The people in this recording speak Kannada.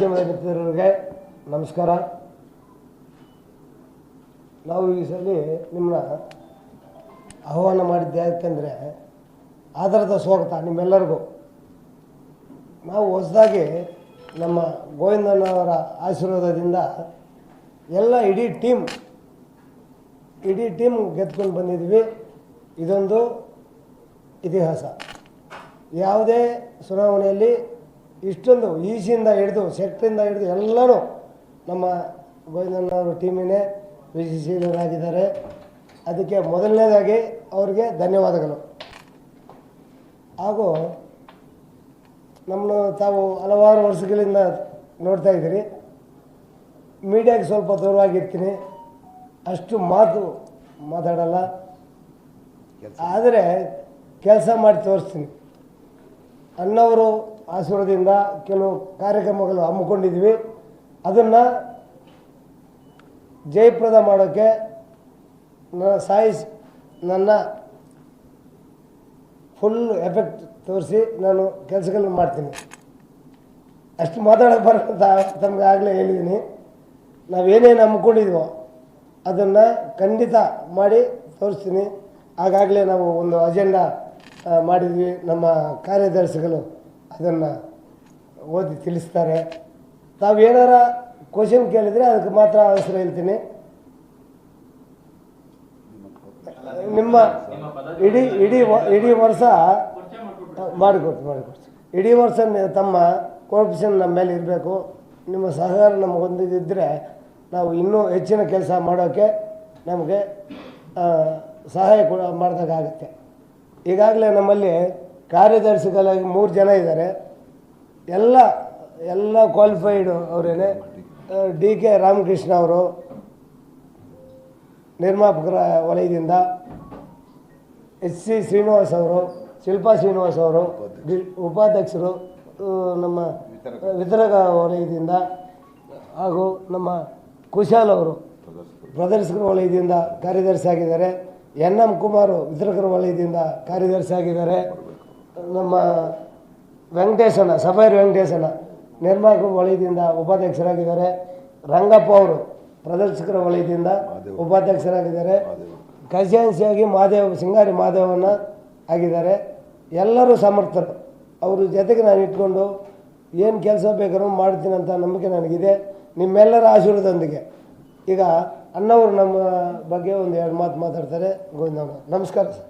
ಮಾಧ್ಯಮದ ಮಿತ್ರರಿಗೆ ನಮಸ್ಕಾರ. ನಾವು ಈ ಸಲ ನಿಮ್ಮನ್ನ ಆಹ್ವಾನ ಮಾಡಿದ್ದೆ ಯಾಕೆಂದರೆ ಆಧಾರದ ಸ್ವಾಗತ ನಿಮ್ಮೆಲ್ಲರಿಗೂ. ನಾವು ಹೊಸದಾಗಿ ನಮ್ಮ ಗೋವಿಂದಣ್ಣವರ ಆಶೀರ್ವಾದದಿಂದ ಎಲ್ಲ ಇಡೀ ಟೀಮ್ ಗೆದ್ಕೊಂಡು ಬಂದಿದ್ವಿ. ಇದೊಂದು ಇತಿಹಾಸ. ಯಾವುದೇ ಚುನಾವಣೆಯಲ್ಲಿ ಇಷ್ಟೊಂದು ಈಸಿಯಿಂದ ಹಿಡಿದು ಸೆಕ್ಟ್ರಿಂದ ಹಿಡಿದು ಎಲ್ಲರೂ ನಮ್ಮ ಗೋವಿಂದಣ್ಣವರ ಟೀಮಿನೇ ವಿಜಯಶೀಲರಾಗಿದ್ದಾರೆ. ಅದಕ್ಕೆ ಮೊದಲನೇದಾಗಿ ಅವ್ರಿಗೆ ಧನ್ಯವಾದಗಳು. ಹಾಗೂ ನಮ್ಮನ್ನು ತಾವು ಹಲವಾರು ವರ್ಷಗಳಿಂದ ನೋಡ್ತಾ ಇದ್ದೀರಿ. ಮೀಡಿಯಾಗೆ ಸ್ವಲ್ಪ ದೂರವಾಗಿರ್ತೀನಿ, ಅಷ್ಟು ಮಾತಾಡಲ್ಲ, ಆದರೆ ಕೆಲಸ ಮಾಡಿ ತೋರಿಸ್ತೀನಿ. ಅಣ್ಣವರು ಆಶೀರ್ವಾದದಿಂದ ಕೆಲವು ಕಾರ್ಯಕ್ರಮಗಳು ಹಮ್ಮಿಕೊಂಡಿದ್ವಿ. ಅದನ್ನು ಜಯಪ್ರದ ಮಾಡೋಕ್ಕೆ ನನ್ನ ಫುಲ್ ಎಫೆಕ್ಟ್ ತೋರಿಸಿ ನಾನು ಕೆಲಸಗಳನ್ನು ಮಾಡ್ತೀನಿ. ಅಷ್ಟು ಮಾತಾಡೋಕ್ಕೆ ಬರೋಂತ ತಮಗೆ ಆಗಲೇ ಹೇಳಿದ್ದೀನಿ. ನಾವೇನೇನು ಹಮ್ಮಿಕೊಂಡಿದ್ವೋ ಅದನ್ನು ಖಂಡಿತ ಮಾಡಿ ತೋರಿಸ್ತೀನಿ. ಆಗಾಗಲೇ ನಾವು ಒಂದು ಅಜೆಂಡಾ ಮಾಡಿದ್ವಿ. ನಮ್ಮ ಕಾರ್ಯದರ್ಶಿಗಳು ಅದನ್ನು ಓದಿ ತಿಳಿಸ್ತಾರೆ. ತಾವೇನಾರ ಕ್ವಶನ್ ಕೇಳಿದರೆ ಅದಕ್ಕೆ ಮಾತ್ರ ಆನ್ಸರ್ ಹೇಳ್ತೀನಿ. ನಿಮ್ಮ ಇಡೀ ವರ್ಷ ಮಾಡಿಕೊಡ್ತೀನಿ. ಇಡೀ ವರ್ಷ ತಮ್ಮ ಕೋಆಪರೇಷನ್ ನಮ್ಮ ಮೇಲೆ ಇರಬೇಕು. ನಿಮ್ಮ ಸಹಕಾರ ನಮಗೆ ಹೊಂದಿದ್ದರೆ ನಾವು ಇನ್ನೂ ಹೆಚ್ಚಿನ ಕೆಲಸ ಮಾಡೋಕ್ಕೆ ನಮಗೆ ಸಹಾಯ ಕೂಡ ಮಾಡಿದಾಗುತ್ತೆ. ಈಗಾಗಲೇ ನಮ್ಮಲ್ಲಿ ಕಾರ್ಯದರ್ಶಿಗಳಾಗಿ 3 ಜನ ಇದ್ದಾರೆ. ಎಲ್ಲ ಕ್ವಾಲಿಫೈಡು ಅವರೇನೆ. DK ರಾಮಕೃಷ್ಣ ಅವರು ನಿರ್ಮಾಪಕರ ವಲಯದಿಂದ, SC ಶ್ರೀನಿವಾಸ್ ಅವರು, ಶಿಲ್ಪಾ ಶ್ರೀನಿವಾಸ್ ಅವರು ಉಪಾಧ್ಯಕ್ಷರು ನಮ್ಮ ವಿತರಕ ವಲಯದಿಂದ, ಹಾಗೂ ನಮ್ಮ ಕುಶಾಲ್ ಅವರು ಪ್ರದರ್ಶಕರ ವಲಯದಿಂದ ಕಾರ್ಯದರ್ಶಿ ಆಗಿದ್ದಾರೆ. NM ಕುಮಾರ್ ವಿತರಕರ ವಲಯದಿಂದ ಕಾರ್ಯದರ್ಶಿ ಆಗಿದ್ದಾರೆ. ನಮ್ಮ ವೆಂಕಟೇಶನ ಸಫೈರ್ ವೆಂಕಟೇಶನ ನಿರ್ಮಾಪಕರ ವಲಯದಿಂದ ಉಪಾಧ್ಯಕ್ಷರಾಗಿದ್ದಾರೆ. ರಂಗಪ್ಪ ಅವರು ಪ್ರದರ್ಶಕರ ವಲಯದಿಂದ ಉಪಾಧ್ಯಕ್ಷರಾಗಿದ್ದಾರೆ. ಖಜಾನ್ಸಿಯಾಗಿ ಸಿಂಗಾರಿ ಮಾದೇವನ್ನ ಆಗಿದ್ದಾರೆ. ಎಲ್ಲರೂ ಸಮರ್ಥರು. ಅವ್ರ ಜೊತೆಗೆ ನಾನು ಇಟ್ಕೊಂಡು ಏನು ಕೆಲಸ ಬೇಕಾದ್ರೂ ಮಾಡ್ತೀನಿ ಅಂತ ನಂಬಿಕೆ ನನಗಿದೆ, ನಿಮ್ಮೆಲ್ಲರ ಆಶೀರ್ವಾದದೊಂದಿಗೆ. ಈಗ ಅಣ್ಣವರು ನಮ್ಮ ಬಗ್ಗೆ ಒಂದು 2 ಮಾತು ಮಾತಾಡ್ತಾರೆ. ಗೋವಿಂದಣ್ಣ, ನಮಸ್ಕಾರ ಸರ್.